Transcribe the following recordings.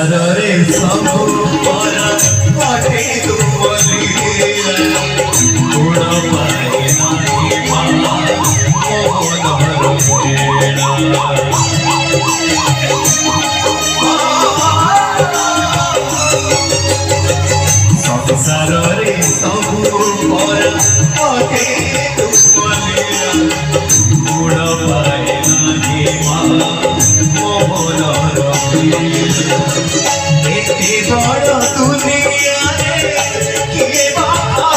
संसारे सब पर पटे तुमरी गुण पाए नाही माला मोहन संसारे सब पर पटे तुमरी गुण पाए नाही माला मोहन एते बड़ दुनिया रे किए बाहारा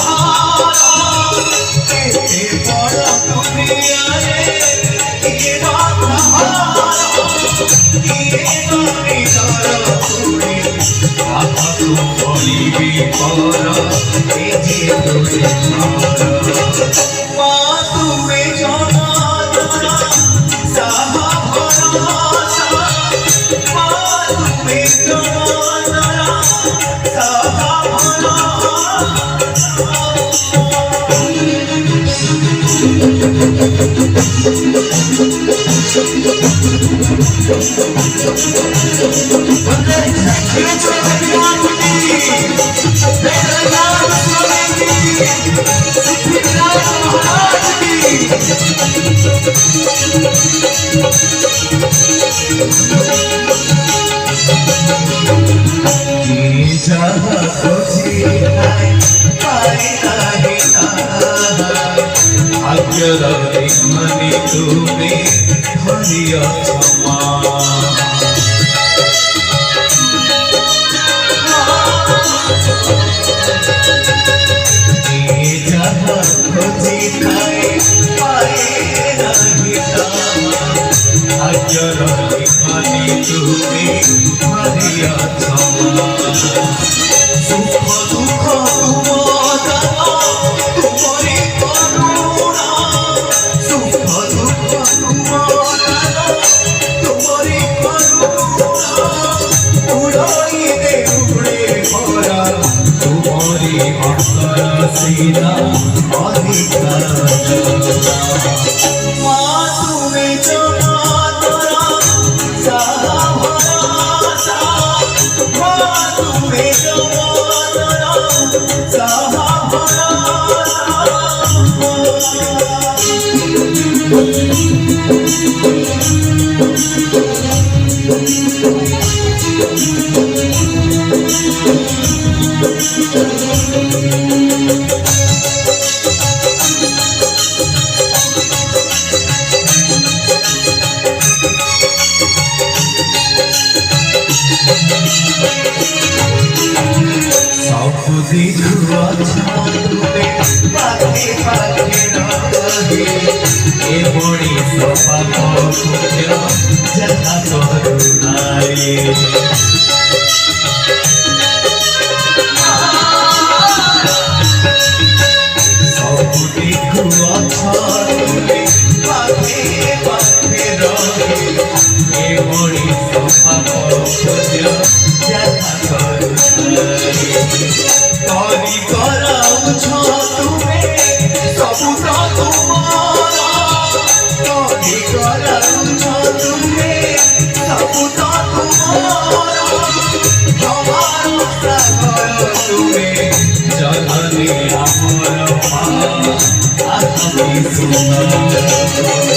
एते बड़ दुनिया रे किए बाहारा किए बानी कर तुड़ी बाबा तू बोली पर ए जे तुड़ी मां तुमे जाना साहा भरोसा मां तुमे मनी तुम्हें हरिया क्षमा जहाँ खोजी खाए पाए नहीं अजर मनी तुम्हें हरिया क्षमा सुख दुख तुम्हारी करुणा सुख दुख तुम्हारी करुणा उड़ाई दे उड़े भरा तुम्हारी अंतर सीना अधिकार मां तुम्हें जाना तोरा सारा भरोसा मां तुम्हें जाना तोरा सारा देखुआ छाते पाते पाते रहे ए बड़ी सफा को जता करुणाए सब देखुआ छाते पाते पाते रहे ए बड़ी सफा को जता करुणाए तोरी कराऊ छो तुमे सबु तो तुम्हारा तोरी कराऊ छो तुमे सबु तो तुम्हारा हमारो सागर तुमे जननी हमर मां आत्मी सुंदर